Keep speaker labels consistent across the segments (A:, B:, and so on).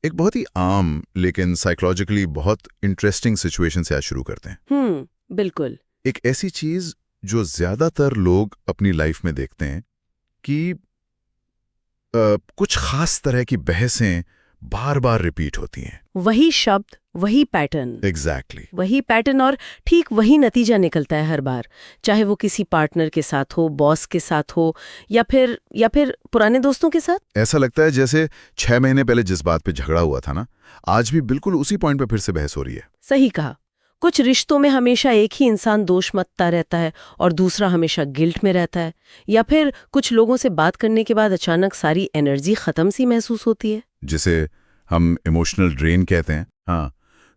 A: एक बहुत ही आम लेकिन साइकोलॉजिकली बहुत इंटरेस्टिंग सिचुएशन से आज शुरू करते हैं।
B: बिल्कुल।
A: एक ऐसी चीज जो ज्यादातर लोग अपनी लाइफ में देखते हैं कि कुछ खास तरह की बहसें बार बार रिपीट होती हैं।
B: वही शब्द, वही पैटर्न।
A: एग्जैक्टली
B: वही पैटर्न और ठीक वही नतीजा निकलता है हर बार, चाहे वो किसी पार्टनर के साथ हो, बॉस के साथ हो, या फिर पुराने दोस्तों के साथ।
A: ऐसा लगता है जैसे 6 महीने पहले जिस बात पे झगड़ा हुआ था ना, आज भी बिल्कुल उसी पॉइंट पे फिर से बहस हो रही है।
B: सही कहा। कुछ रिश्तों में हमेशा एक ही इंसान दोष मत्ता रहता है और दूसरा हमेशा गिल्ट में रहता है, या फिर कुछ लोगों से बात करने के बाद अचानक सारी एनर्जी खत्म सी महसूस होती है,
A: जिसे हम इमोशनल ड्रेन कहते हैं। हाँ,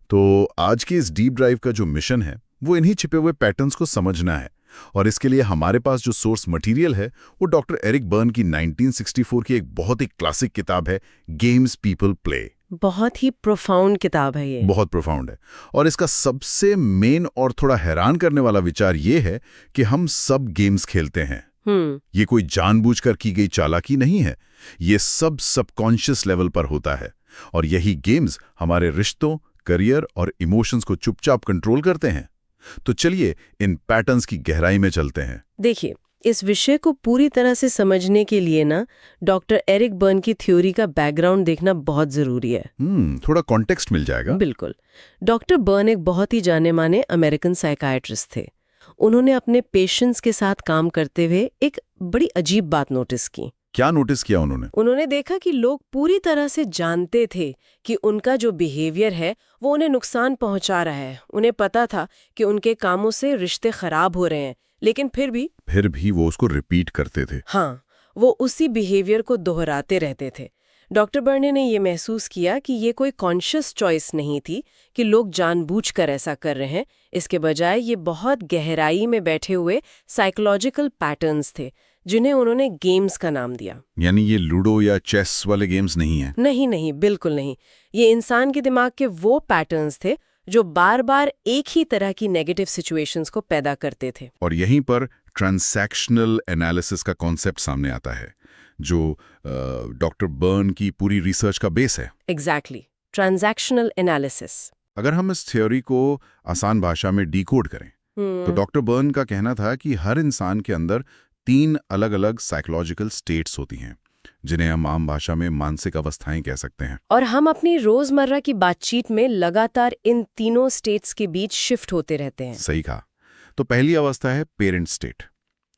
A: तो आज की इस डीप ड्राइव का जो मिशन है वो इन्हीं छिपे हुए पैटर्न्स को समझना है। और इसके लिए हमारे पास जो सोर्स मटेरियल है वो डॉक्टर एरिक बर्न की 1964 की एक बहुत ही क्लासिक किताब है, गेम्स पीपल प्ले।
B: बहुत ही प्रोफाउंड किताब है ये।
A: बहुत प्रोफाउंड है। और इसका सबसे मेन और थोड़ा हैरान करने वाला विचार ये है कि हम सब गेम्स खेलते हैं। ये कोई जानबूझकर की गई चालाकी नहीं है, ये सब सबकॉन्शियस लेवल पर होता है। और यही गेम्स हमारे रिश्तों, करियर और इमोशंस को चुपचाप कंट्रोल करते हैं। तो चलिए इन पैटर्न्स की गहराई में चलते हैं।
B: देखिए, इस विषय को पूरी तरह से समझने के लिए ना डॉक्टर एरिक बर्न की थ्योरी का बैकग्राउंड देखना बहुत जरूरी है।
A: थोड़ा कॉन्टेक्स्ट मिल जाएगा।
B: बिल्कुल। डॉक्टर बर्न एक बहुत ही जाने माने अमेरिकन साइकाइट्रिस्ट थे। उन्होंने अपने पेशेंट्स के साथ काम करते हुए एक बड़ी अजीब बात नोटिस की।
A: क्या नोटिस किया उन्होंने?
B: उन्होंने देखा कि लोग पूरी तरह से जानते थे कि उनका जो बिहेवियर है वो उन्हें नुकसान पहुंचा रहा है। उन्हें पता था कि उनके कामों से रिश्ते खराब हो रहे हैं, लेकिन फिर भी
A: वो उसको रिपीट करते थे।
B: हाँ, वो उसी बिहेवियर को दोहराते रहते थे। डॉक्टर बर्ने ने ये महसूस किया कि ये कोई कॉन्शियस चॉइस नहीं थी कि लोग जानबूझकर ऐसा कर रहे हैं। इसके बजाय ये बहुत गहराई में बैठे हुए साइकोलॉजिकल पैटर्न्स थे, जिन्हें उन्होंने गेम्स का नाम दिया।
A: यानी ये लूडो या चेस वाले गेम्स नहीं हैं?
B: नहीं, बिल्कुल नहीं। ये इंसान के दिमाग के वो पैटर्न्स थे जो बार बार एक ही तरह की नेगेटिव सिचुएशंस को पैदा करते थे।
A: और यहीं पर ट्रांजैक्शनल एनालिसिस का कॉन्सेप्ट सामने आता है, जो डॉक्टर बर्न की पूरी रिसर्च का बेस है।
B: Exactly, transactional analysis.
A: अगर हम इस थ्योरी को आसान भाषा में डिकोड करें तो डॉक्टर बर्न का कहना था कि हर इंसान के अंदर 3 अलग-अलग साइकोलॉजिकल स्टेट्स होती हैं, जिन्हें हम आम भाषा में मानसिक अवस्थाएं कह सकते हैं।
B: और हम अपनी रोजमर्रा की बातचीत में लगातार इन तीनों स्टेट्स के बीच शिफ्ट होते रहते हैं।
A: सही कहा। तो पहली अवस्था है पेरेंट स्टेट।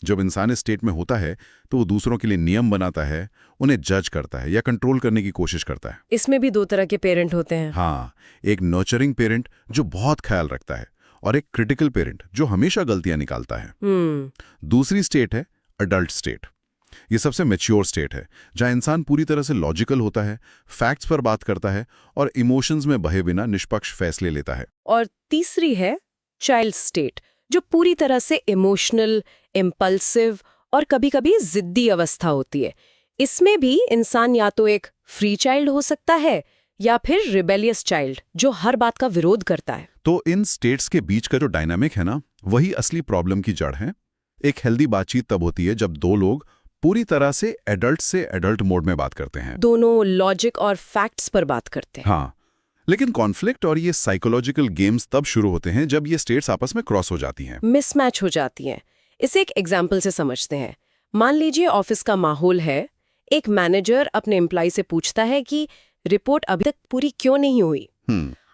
A: जब इंसान इस स्टेट में होता है तो वो दूसरों के लिए नियम बनाता है, उन्हें जज करता है या कंट्रोल करने की कोशिश करता है।
B: इसमें भी 2 तरह के पेरेंट होते हैं।
A: हाँ, एक नर्चरिंग पेरेंट जो बहुत ख्याल रखता है और एक क्रिटिकल पेरेंट जो हमेशा गलतियां निकालता है। दूसरी स्टेट है अडल्ट स्टेट। ये सबसे मैच्योर स्टेट है, जहां इंसान पूरी तरह से लॉजिकल होता है, फैक्ट्स पर बात करता है और इमोशंस में बहे बिना निष्पक्ष फैसले लेता है।
B: और तीसरी है चाइल्ड स्टेट, जो पूरी तरह से इमोशनल, इम्पल्सिव और कभी-कभी जिद्दी अवस्था होती है। इसमें भी इंसान या तो एक फ्री चाइल्ड हो सकता है या फिर रिबेलियस चाइल्ड, जो हर बात का विरोध करता है।
A: तो इन स्टेट्स के बीच का जो डायनामिक है ना, वही असली प्रॉब्लम की जड़ है। एक हेल्दी बातचीत तब होती है जब 2 लोग पूरी तरह से एडल्ट मोड में बात करते हैं।
B: दोनों लॉजिक और फैक्ट्स पर बात करते हैं।
A: हाँ, लेकिन कॉन्फ्लिक्ट और ये साइकोलॉजिकल गेम्स तब शुरू होते हैं जब ये स्टेट्स आपस में क्रॉस हो जाती हैं,
B: मिसमैच हो जाती हैं। इसे एक एग्जाम्पल से समझते हैं। मान लीजिए ऑफिस का माहौल है। एक मैनेजर अपने एम्प्लॉय से पूछता है कि रिपोर्ट अभी तक पूरी क्यों नहीं हुई।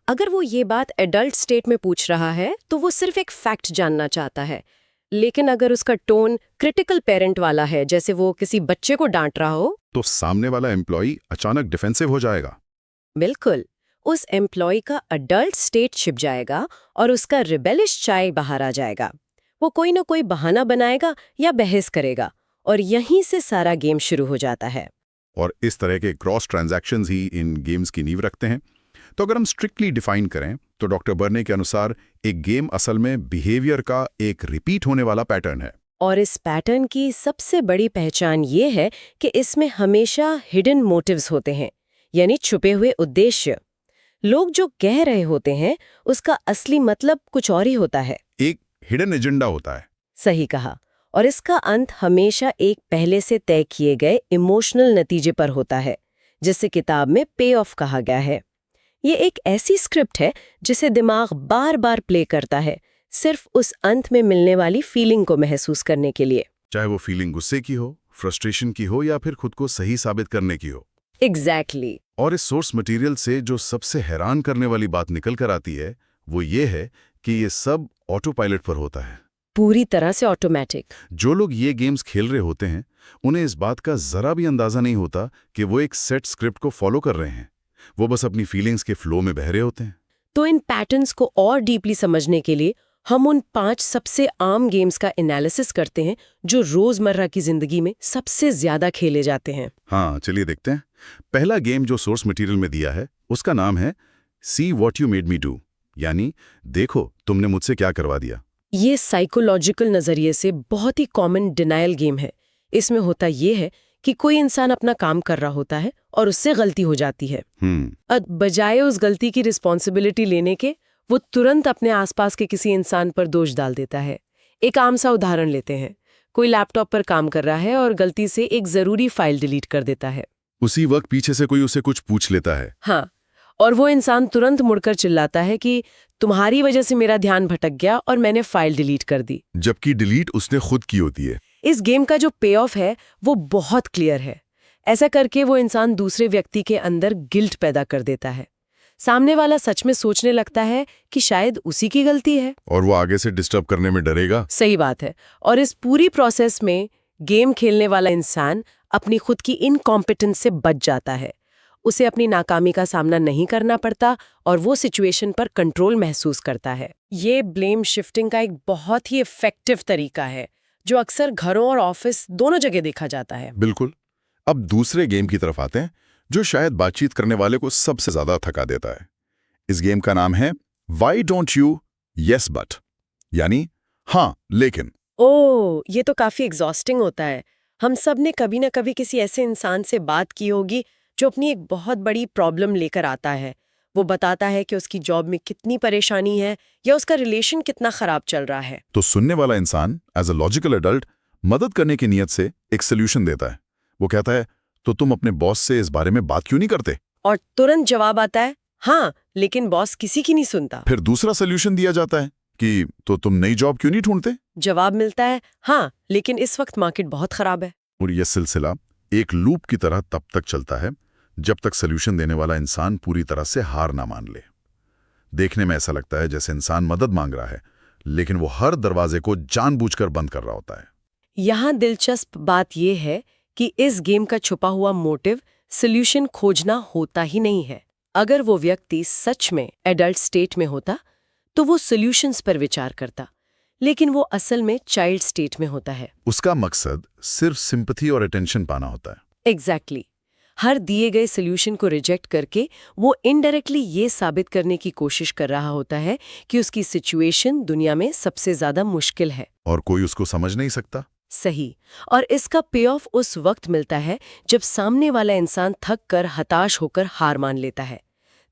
B: अगर वो ये बात एडल्ट स्टेट में पूछ रहा है तो वो सिर्फ एक फैक्ट जानना चाहता है। लेकिन अगर उसका टोन क्रिटिकल पेरेंट वाला है, जैसे वो किसी बच्चे को डांट रहा हो,
A: तो सामने वाला एम्प्लॉय अचानक डिफेंसिव हो जाएगा।
B: बिल्कुल, उस एम्प्लॉय का अडल्ट स्टेट छिप जाएगा और उसका रिबेलिश चाइल्ड बाहर आ जाएगा। वो कोई ना कोई बहाना बनाएगा या बहस करेगा और यहीं से सारा गेम शुरू हो जाता है।
A: और इस तरह के क्रॉस ट्रांजैक्शंस ही इन गेम्स की नींव रखते हैं। तो अगर हम स्ट्रिक्टली डिफाइन करें तो डॉक्टर बर्ने के अनुसार एक गेम असल में बिहेवियर का एक रिपीट होने वाला पैटर्न है।
B: और इस पैटर्न की सबसे बड़ी पहचान ये है कि इसमें हमेशा हिडन मोटिव्स होते हैं, यानी छुपे हुए उद्देश्य। लोग जो कह रहे होते हैं उसका असली मतलब कुछ और ही होता है।
A: एक हिडन एजेंडा होता है।
B: सही कहा। और इसका अंत हमेशा एक पहले से तय किए गए इमोशनल नतीजे पर होता है, जिसे किताब में पे ऑफ कहा गया है। ये एक ऐसी स्क्रिप्ट है जिसे दिमाग बार बार प्ले करता है, सिर्फ उस अंत में मिलने वाली फीलिंग को महसूस करने के लिए।
A: चाहे वो फीलिंग गुस्से की हो, फ्रस्ट्रेशन की हो या फिर खुद को सही साबित करने की हो।
B: एग्जैक्टली।
A: और इस सोर्स मटेरियल से जो सबसे हैरान करने वाली बात निकल कर आती है वो ये है कि ये सब ऑटो पायलट पर होता है,
B: पूरी तरह से ऑटोमेटिक।
A: जो लोग ये गेम्स खेल रहे होते हैं उन्हें इस बात का जरा भी अंदाजा नहीं होता कि वो एक सेट स्क्रिप्ट को फॉलो कर रहे हैं। वो बस अपनी फीलिंग्स के फ्लो में बह रहे होते हैं।
B: तो इन पैटर्न्स को और डीपली समझने के लिए हम उन 5 सबसे आम गेम्स का एनालिसिस करते हैं जो रोजमर्रा की जिंदगी में सबसे ज्यादा खेले जाते हैं।
A: हाँ, चलिए देखते हैं। पहला गेम जो सोर्स मटेरियल में दिया है उसका नाम है see what you made me do, यानी देखो तुमने मुझसे क्या करवा दिया।
B: ये साइकोलॉजिकल नजरिए से बहुत ही कॉमन डिनायल गेम है। इसमें होता ये है कि कोई इंसान अपना काम कर रहा होता है और उससे गलती हो जाती है। अब बजाय उस गलती की रिस्पॉन्सिबिलिटी लेने के वो तुरंत अपने आसपास के किसी इंसान पर दोष डाल देता है। एक आम सा उदाहरण लेते हैं। कोई लैपटॉप पर काम कर रहा है और गलती से एक जरूरी फाइल डिलीट कर देता है।
A: उसी वक्त पीछे से कोई उसे कुछ पूछ लेता है।
B: हाँ, और वो इंसान तुरंत मुड़कर चिल्लाता है कि तुम्हारी वजह से मेरा ध्यान भटक गया और मैंने फाइल डिलीट कर दी,
A: जबकि डिलीट उसने खुद की होती है।
B: इस गेम का जो पे ऑफ है वो बहुत क्लियर है। ऐसा करके वो इंसान दूसरे व्यक्ति के अंदर गिल्ट पैदा कर देता है। सामने वाला सच में सोचने लगता है कि शायद उसी की गलती है
A: और वो आगे से डिस्टर्ब करने में डरेगा।
B: सही बात है। और इस पूरी प्रोसेस में गेम खेलने वाला इंसान अपनी खुद की इनकॉम्पिटेंस से बच जाता है। उसे अपनी नाकामी का सामना नहीं करना पड़ता और वो सिचुएशन पर कंट्रोल महसूस करता है। ये ब्लेम शिफ्टिंग का एक बहुत ही इफेक्टिव तरीका है जो अक्सर घरों और ऑफिस दोनों जगह देखा जाता है।
A: बिल्कुल। अब दूसरे गेम की तरफ आते हैं जो शायद बातचीत करने वाले को सबसे ज्यादा थका देता है। इस गेम का नाम है Why don't you yes but, यानी हाँ लेकिन।
B: ओह, ये तो काफी एग्जॉस्टिंग होता है। हम सब ने कभी न कभी किसी ऐसे इंसान से बात की होगी जो अपनी एक बहुत बड़ी प्रॉब्लम लेकर आता है। वो बताता है कि उसकी जॉब में कितनी परेशानी है या उसका रिलेशन कितना खराब चल रहा है।
A: तो सुनने वाला इंसान एज अ लॉजिकल एडल्ट मदद करने की नीयत से एक सोल्यूशन देता है। वो कहता है तो तुम अपने बॉस से इस बारे में बात क्यों नहीं करते?
B: और तुरंत जवाब आता है हाँ, लेकिन बॉस किसी की नहीं सुनता।
A: फिर दूसरा सोल्यूशन दिया जाता है कि तो तुम नई जॉब क्यों नहीं ढूंढते?
B: जवाब मिलता है हाँ, लेकिन इस वक्त मार्केट बहुत खराब है।
A: और यह सिलसिला एक लूप की तरह तब तक चलता है जब तक सोल्यूशन देने वाला इंसान पूरी तरह से हार ना मान ले। देखने में ऐसा लगता है जैसे इंसान मदद मांग रहा है, लेकिन वो हर दरवाजे को जानबूझकर बंद कर रहा होता है।
B: यहाँ दिलचस्प बात यह है कि इस गेम का छुपा हुआ मोटिव सोल्यूशन खोजना होता ही नहीं है। अगर वो व्यक्ति सच में एडल्ट स्टेट में होता तो वो सॉल्यूशंस पर विचार करता, लेकिन वो असल में चाइल्ड स्टेट में होता है।
A: उसका मकसद सिर्फ सिंपैथी और अटेंशन पाना होता है।
B: एग्जैक्टली। हर दिए गए सॉल्यूशन को रिजेक्ट करके वो इनडायरेक्टली ये साबित करने की कोशिश कर रहा होता है कि उसकी सिचुएशन दुनिया में सबसे ज्यादा मुश्किल है
A: और कोई उसको समझ नहीं सकता।
B: सही। और इसका पे ऑफ उस वक्त मिलता है जब सामने वाला इंसान थक कर हताश होकर हार मान लेता है।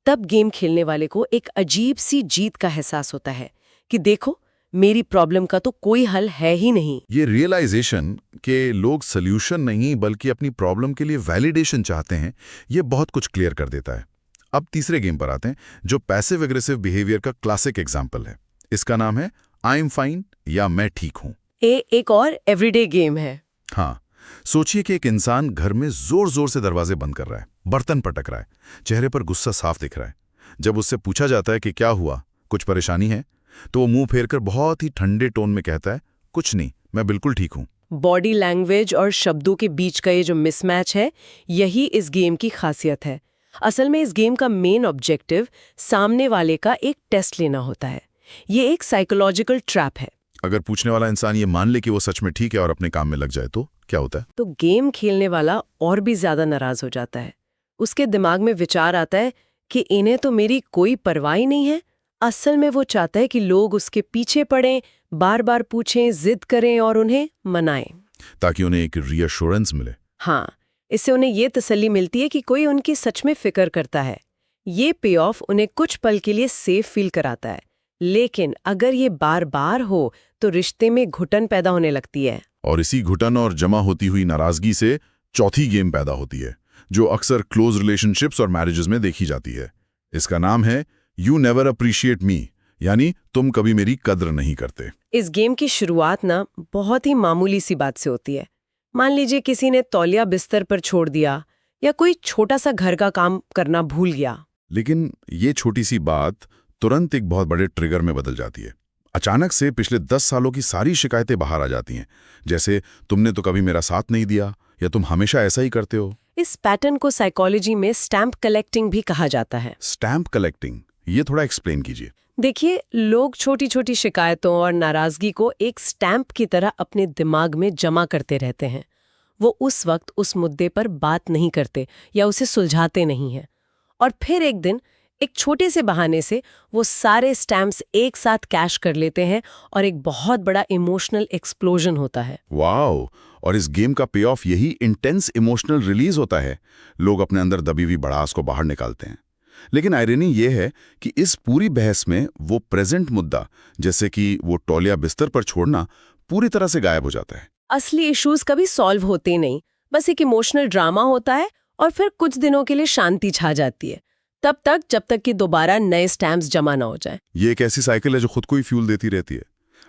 B: तब गेम खेलने वाले को एक अजीब सी जीत का एहसास होता है कि देखो मेरी प्रॉब्लम का तो कोई हल है ही नहीं।
A: ये रियलाइजेशन कि लोग सोल्यूशन नहीं बल्कि अपनी प्रॉब्लम के लिए वैलिडेशन चाहते हैं, ये बहुत कुछ क्लियर कर देता है। अब तीसरे गेम पर आते हैं जो पैसिव एग्रेसिव बिहेवियर का क्लासिक एग्जाम्पल है। इसका नाम है आई एम फाइन या मैं ठीक हूं।
B: एक और एवरीडे गेम है।
A: हाँ, सोचिए कि एक इंसान घर में जोर जोर से दरवाजे बंद कर रहा है, बर्तन पटक रहा है, चेहरे पर गुस्सा साफ दिख रहा है। जब उससे पूछा जाता है कि क्या हुआ, कुछ परेशानी है, तो वो मुंह फेरकर बहुत ही ठंडे टोन में कहता है कुछ नहीं, मैं बिल्कुल ठीक हूं।
B: बॉडी लैंग्वेज और शब्दों के बीच का ये जो मिसमैच है, यही इस गेम की खासियत है। असल में इस गेम का मेन ऑब्जेक्टिव सामने वाले का एक टेस्ट लेना होता है। ये एक साइकोलॉजिकल ट्रैप है।
A: अगर पूछने वाला इंसान ये मान ले कि वो सच में ठीक है और अपने काम में लग जाए तो क्या होता है?
B: तो गेम खेलने वाला और भी ज्यादा नाराज हो जाता है। उसके दिमाग में विचार आता है कि इन्हें तो मेरी कोई परवाह ही नहीं है। असल में वो चाहता है कि लोग उसके पीछे पड़ें, बार बार पूछें, जिद करें और उन्हें मनाएं,
A: ताकि उन्हें एक रीअश्योरेंस मिले।
B: हाँ, इससे उन्हें ये तसल्ली मिलती है कि कोई उनकी सच में फिक्र करता है। ये पे ऑफ उन्हें कुछ पल के लिए सेफ फील कराता है, लेकिन अगर ये बार बार हो तो रिश्ते में घुटन पैदा होने लगती है।
A: और इसी घुटन और जमा होती हुई नाराजगी से चौथी गेम पैदा होती है, जो अक्सर क्लोज रिलेशनशिप्स और मैरिजेस में देखी जाती है। इसका नाम है यू नेवर अप्रिशिएट मी, यानी तुम कभी मेरी कद्र नहीं करते।
B: इस गेम की शुरुआत ना बहुत ही मामूली सी बात से होती है। मान लीजिए किसी ने तौलिया बिस्तर पर छोड़ दिया या कोई छोटा सा घर का काम करना भूल गया।
A: लेकिन ये छोटी सी बात तुरंत एक बहुत बड़े ट्रिगर में बदल जाती है। अचानक से पिछले 10 सालों की सारी शिकायतें बाहर आ जाती हैं, जैसे तुमने तो कभी मेरा साथ नहीं दिया या तुम हमेशा ऐसा ही करते हो।
B: इस पैटर्न को साइकोलॉजी में स्टैम्प कलेक्टिंग भी कहा जाता है।
A: स्टैम्प कलेक्टिंग, ये थोड़ा एक्सप्लेन कीजिए।
B: देखिए, लोग छोटी छोटी शिकायतों और नाराजगी को एक स्टैम्प की तरह अपने दिमाग में जमा करते रहते हैं। वो उस वक्त उस मुद्दे पर बात नहीं करते या उसे सुलझाते नहीं हैं, और फिर एक दिन एक छोटे से बहाने से वो सारे स्टैम्प्स एक साथ कैश कर लेते हैं और एक बहुत बड़ा इमोशनल एक्सप्लोजन होता है।
A: वाओ! और इस गेम का पे ऑफ यही इंटेंस इमोशनल रिलीज होता है। लोग अपने अंदर दबी हुई भड़ास को बाहर निकालते हैं। लेकिन आयरनी ये है कि इस पूरी बहस में वो प्रेजेंट मुद्दा, जैसे कि वो तौलिया बिस्तर पर छोड़ना, पूरी तरह से गायब हो जाता है।
B: असली इश्यूज कभी सॉल्व होते नहीं, बस एक इमोशनल ड्रामा होता है और फिर कुछ दिनों के लिए शांति छा जाती है, तब तक जब तक कि दोबारा नए स्टैम्प्स जमा ना हो जाए।
A: ये एक ऐसी साइकिल है जो खुद को ही फ्यूल देती रहती है।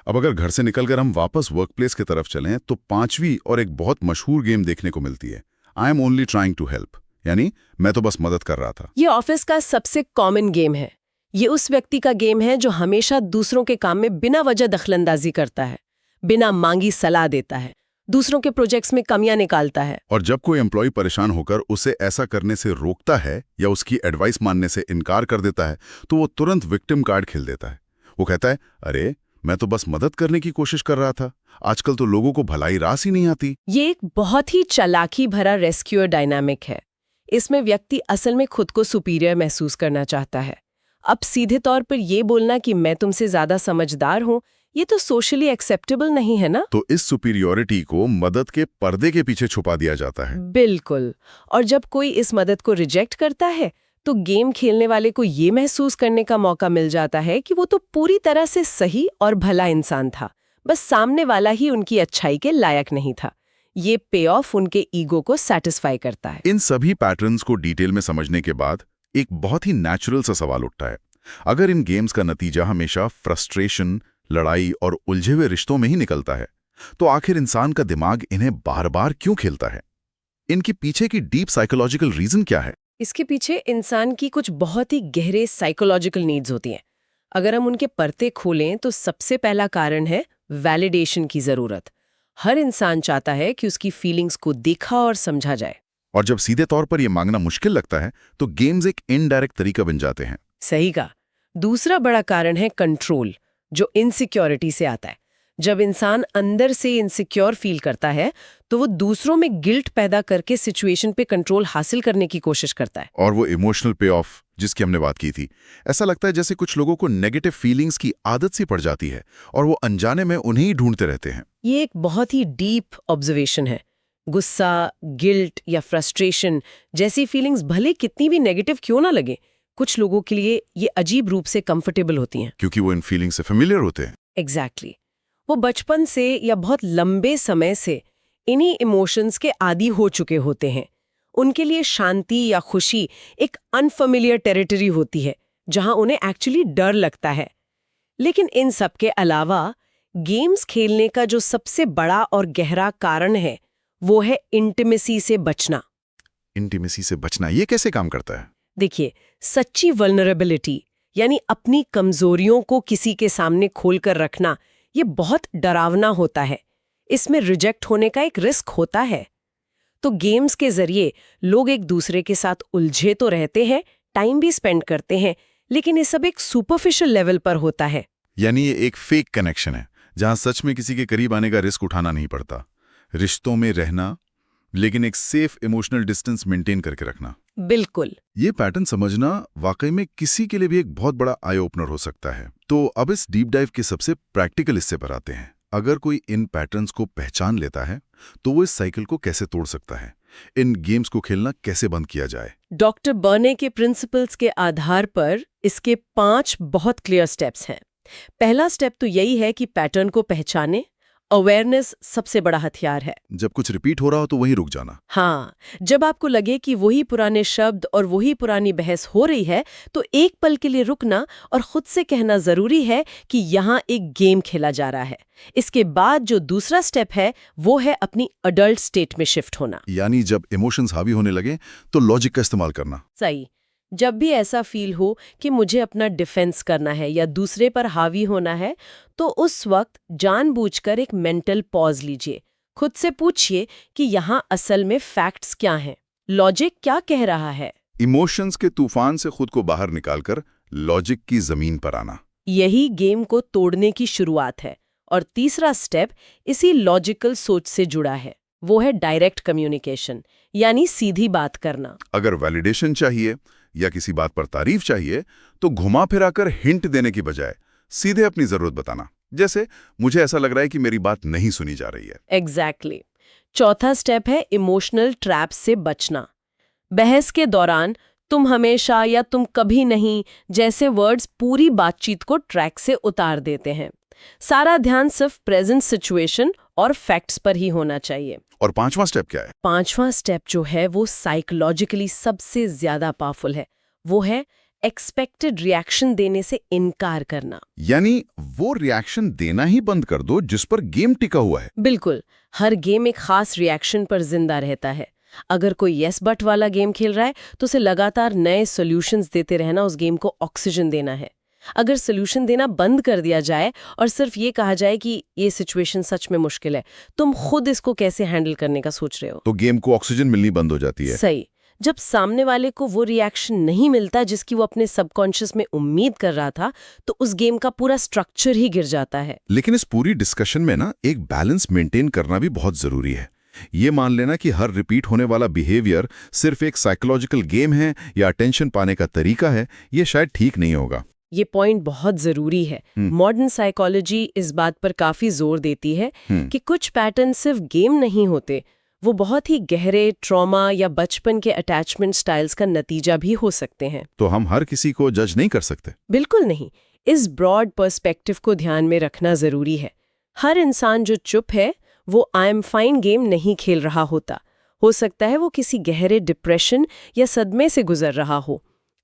A: अब अगर घर से निकलकर हम वापस वर्कप्लेस की तरफ चलें तो 5वीं और एक बहुत मशहूर गेम देखने को मिलती है, I am only trying to help, यानी मैं तो बस मदद कर रहा था।
B: ये ऑफिस का सबसे कॉमन गेम है। ये उस व्यक्ति का गेम है जो हमेशा दूसरों के काम में बिना वजह दखलंदाजी करता है, बिना मांगी सलाह देता है, दूसरों के प्रोजेक्ट्स में कमियां निकालता है।
A: और जब कोई एम्प्लॉय परेशान होकर उसे ऐसा करने से रोकता है या उसकी एडवाइस मानने से इनकार कर देता है, तो वो तुरंत विक्टिम कार्ड खेल देता है। वो कहता है, अरे मैं तो बस मदद करने की कोशिश कर रहा था, आजकल तो लोगों को भलाई रास ही नहीं आती।
B: ये एक बहुत ही चालाकी भरा रेस्क्यूअर डायनामिक है। इसमें व्यक्ति असल में खुद को सुपीरियर महसूस करना चाहता है। अब सीधे तौर पर ये बोलना कि मैं तुमसे ज्यादा समझदार हूं, ये तो सोशली एक्सेप्टेबल नहीं है ना।
A: तो इस सुपीरियोरिटी को मदद के पर्दे के पीछे छुपा दिया जाता है।
B: बिल्कुल। और जब कोई इस मदद को रिजेक्ट करता है तो गेम खेलने वाले को ये महसूस करने का मौका मिल जाता है कि वो तो पूरी तरह से सही और भला इंसान था, बस सामने वाला ही उनकी अच्छाई के लायक नहीं था। ये पे ऑफ उनके ईगो को सैटिस्फाई करता है।
A: इन सभी पैटर्न्स को डिटेल में समझने के बाद एक बहुत ही नेचुरल सा सवाल उठता है, अगर इन गेम्स का नतीजा हमेशा फ्रस्ट्रेशन, लड़ाई और उलझे हुए रिश्तों में ही निकलता है, तो आखिर इंसान का दिमाग इन्हें बार बार क्यों खेलता है? इनके पीछे की डीप साइकोलॉजिकल रीजन क्या है?
B: इसके पीछे इंसान की कुछ बहुत ही गहरे साइकोलॉजिकल नीड्स होती हैं। अगर हम उनके परते खोलें तो सबसे पहला कारण है वैलिडेशन की जरूरत। हर इंसान चाहता है कि उसकी फीलिंग्स को देखा और समझा जाए।
A: और जब सीधे तौर पर यह मांगना मुश्किल लगता है तो गेम्स एक इनडायरेक्ट तरीका बन जाते हैं।
B: सही कहा। दूसरा बड़ा कारण है कंट्रोल, जो इनसिक्योरिटी से आता है। जब इंसान अंदर से इनसिक्योर फील करता है तो वो दूसरों में गिल्ट पैदा करके सिचुएशन पे कंट्रोल हासिल करने की कोशिश करता है।
A: और वो इमोशनल पे ऑफ जिसकी हमने बात की थी, ऐसा लगता है जैसे कुछ लोगों को नेगेटिव फीलिंग्स की आदत सी पड़ जाती है और वो अनजाने में उन्हें ही ढूंढते रहते हैं।
B: ये एक बहुत ही डीप ऑब्जर्वेशन है। गुस्सा, गिल्ट या फ्रस्ट्रेशन जैसी फीलिंग्स भले कितनी भी नेगेटिव क्यों ना लगे, कुछ लोगों के लिए ये अजीब रूप से कंफर्टेबल होती हैं।
A: क्योंकि वो इन फीलिंग से फेमिलियर होते हैं।
B: एग्जैक्टली। वो बचपन से या बहुत लंबे समय से इन्हीं इमोशंस के आदी हो चुके होते हैं। उनके लिए शांति या खुशी एक अनफेमिलियर टेरिटरी होती है जहां उन्हें एक्चुअली डर लगता है। लेकिन इन सब के अलावा गेम्स खेलने का जो सबसे बड़ा और गहरा कारण है वो है इंटिमेसी से बचना।
A: इंटिमेसी से बचना ये कैसे काम करता है?
B: देखिए, सच्ची वल्नरेबिलिटी यानी अपनी कमजोरियों को किसी के सामने खोलकर रखना, ये बहुत डरावना होता है। इसमें रिजेक्ट होने का एक रिस्क होता है। तो गेम्स के जरिए लोग एक दूसरे के साथ उलझे तो रहते हैं, टाइम भी स्पेंड करते हैं, लेकिन ये सब एक सुपरफिशियल लेवल पर होता है।
A: यानी ये एक फेक कनेक्शन है जहां सच में किसी के करीब आने का रिस्क उठाना नहीं पड़ता। रिश्तों में रहना, लेकिन एक सेफ इमोशनल डिस्टेंस मेंटेन करके रखना।
B: बिल्कुल।
A: ये पैटर्न समझना वाकई में किसी के लिए भी एक बहुत बड़ा आई ओपनर हो सकता है। तो अब इस डीप डाइव के सबसे प्रैक्टिकल हिस्से पर आते हैं। अगर कोई इन पैटर्न्स को पहचान लेता है तो वो इस साइकिल को कैसे तोड़ सकता है? इन गेम्स को खेलना कैसे बंद किया जाए?
B: डॉक्टर बर्ने के प्रिंसिपल्स के आधार पर इसके 5 बहुत क्लियर स्टेप्स हैं। पहला स्टेप तो यही है कि पैटर्न को पहचाने, अवेयरनेस सबसे बड़ा हथियार है।
A: जब कुछ रिपीट हो रहा हो तो वहीं रुक जाना।
B: हाँ, जब आपको लगे कि वही पुराने शब्द और वही पुरानी बहस हो रही है, तो एक पल के लिए रुकना और खुद से कहना जरूरी है कि यहाँ एक गेम खेला जा रहा है। इसके बाद जो दूसरा स्टेप है वो है अपनी अडल्ट स्टेट में शिफ्ट होना।
A: यानी जब इमोशंस हावी होने लगे तो लॉजिक का इस्तेमाल करना।
B: सही। जब भी ऐसा फील हो कि मुझे अपना डिफेंस करना है या दूसरे पर हावी होना है, तो उस वक्त जानबूझकर एक मेंटल पॉज लीजिए। खुद से पूछिए कि यहाँ असल में फैक्ट्स क्या हैं, लॉजिक क्या कह रहा है।
A: इमोशंस के तूफान से खुद को बाहर निकालकर लॉजिक की जमीन पर आना,
B: यही गेम को तोड़ने की शुरुआत है। और तीसरा स्टेप इसी लॉजिकल सोच से जुड़ा है, वो है डायरेक्ट कम्युनिकेशन, यानी सीधी बात करना।
A: अगर वैलिडेशन चाहिए या किसी बात पर तारीफ चाहिए तो घुमा फिराकर हिंट देने की बजाय सीधे अपनी जरूरत बताना। जैसे, मुझे ऐसा लग रहा है कि मेरी बात नहीं सुनी जा रही है।
B: एग्जैक्टली। चौथा स्टेप है इमोशनल ट्रैप से बचना। बहस के दौरान तुम हमेशा या तुम कभी नहीं जैसे वर्ड्स पूरी बातचीत को ट्रैक से उतार देते हैं। सारा ध्यान सिर्फ प्रेजेंट सिचुएशन और फैक्ट्स पर ही होना चाहिए।
A: और पांचवा स्टेप क्या है?
B: पांचवा स्टेप जो है वो साइकोलॉजिकली सबसे ज्यादा पावरफुल है। वो है एक्सपेक्टेड रिएक्शन देने से इनकार करना।
A: यानी वो रिएक्शन देना ही बंद कर दो जिस पर गेम टिका हुआ है।
B: बिल्कुल। हर गेम एक खास रिएक्शन पर जिंदा रहता है। अगर कोई यस बट वाला गेम खेल रहा है तो उसे लगातार नए सॉल्यूशंस देते रहना उस गेम को ऑक्सीजन देना है। अगर सॉल्यूशन देना बंद कर दिया जाए और सिर्फ ये कहा जाए कि ये सिचुएशन सच में मुश्किल है, तुम खुद इसको कैसे हैंडल करने का सोच रहे हो,
A: तो गेम को ऑक्सीजन मिलनी बंद हो जाती है।
B: सही। जब सामने वाले को वो रिएक्शन नहीं मिलता जिसकी वो अपने सबकॉन्शियस में उम्मीद कर रहा था, तो उस गेम का पूरा स्ट्रक्चर ही गिर जाता है।
A: लेकिन इस पूरी डिस्कशन में ना एक बैलेंस मेंटेन करना भी बहुत जरूरी है। ये मान लेना कि हर रिपीट होने वाला बिहेवियर सिर्फ एक साइकोलॉजिकल गेम है या अटेंशन पाने का तरीका है, ये शायद ठीक नहीं होगा।
B: ये पॉइंट बहुत जरूरी है। मॉडर्न साइकोलॉजी इस बात पर काफी जोर देती है कि कुछ पैटर्न सिर्फ गेम नहीं होते, वो बहुत ही गहरे ट्रॉमा या बचपन के अटैचमेंट स्टाइल्स का नतीजा भी हो सकते हैं।
A: तो हम हर किसी को जज नहीं कर सकते।
B: बिल्कुल नहीं। इस ब्रॉड पर्सपेक्टिव को ध्यान में रखना जरूरी है। हर इंसान जो चुप है वो आई एम फाइन गेम नहीं खेल रहा होता। हो सकता है वो किसी गहरे डिप्रेशन या सदमे से गुजर रहा हो।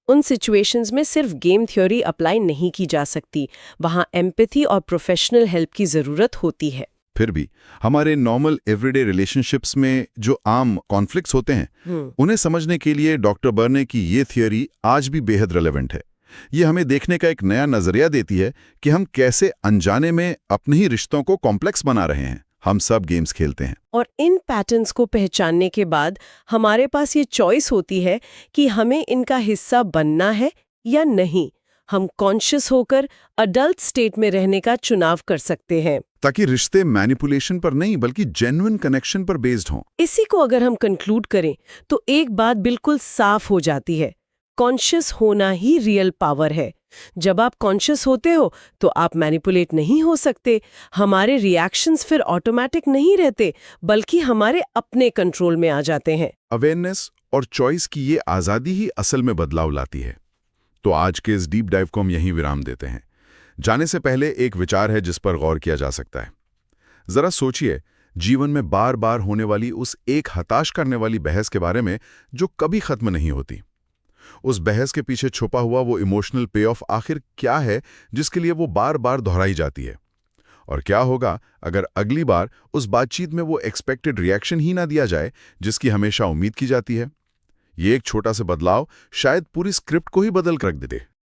B: उन सिचुएशंस में सिर्फ गेम थ्योरी अप्लाई नहीं की जा सकती, वहाँ एम्पैथी और प्रोफेशनल हेल्प की जरूरत होती है।
A: फिर भी हमारे नॉर्मल एवरीडे रिलेशनशिप्स में जो आम कॉन्फ्लिक्ट्स होते हैं, उन्हें समझने के लिए डॉक्टर बर्ने की ये थियोरी आज भी बेहद रेलेवेंट है। ये हमें देखने का एक नया नजरिया देती है कि हम कैसे अनजाने में अपने ही रिश्तों को कॉम्प्लेक्स बना रहे हैं। हम सब गेम्स खेलते हैं
B: और इन पैटर्न्स को पहचानने के बाद हमारे पास ये चॉइस होती है कि हमें इनका हिस्सा बनना है या नहीं। हम कॉन्शियस होकर अडल्ट स्टेट में रहने का चुनाव कर सकते हैं,
A: ताकि रिश्ते मैनिपुलेशन पर नहीं बल्कि जेन्युइन कनेक्शन पर बेस्ड हों।
B: इसी को अगर हम कंक्लूड करें तो एक बात बिल्कुल साफ हो जाती है, कॉन्शियस होना ही रियल पावर है। जब आप कॉन्शियस होते हो तो आप मैनिपुलेट नहीं हो सकते। हमारे रिएक्शंस फिर ऑटोमेटिक नहीं रहते बल्कि हमारे अपने कंट्रोल में आ जाते हैं।
A: अवेयरनेस और चॉइस की ये आज़ादी ही असल में बदलाव लाती है। तो आज के इस डीप डाइव को हम यहीं विराम देते हैं। जाने से पहले एक विचार है जिस पर गौर किया जा सकता है। जरा सोचिए, जीवन में बार बार होने वाली उस एक हताश करने वाली बहस के बारे में जो कभी खत्म नहीं होती। उस बहस के पीछे छुपा हुआ वो इमोशनल पे ऑफ आखिर क्या है जिसके लिए वो बार बार दोहराई जाती है? और क्या होगा अगर अगली बार उस बातचीत में वो एक्सपेक्टेड रिएक्शन ही ना दिया जाए जिसकी हमेशा उम्मीद की जाती है? ये एक छोटा सा बदलाव शायद पूरी स्क्रिप्ट को ही बदल कर रख दे।